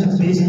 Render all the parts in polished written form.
26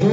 2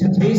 26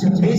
26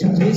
26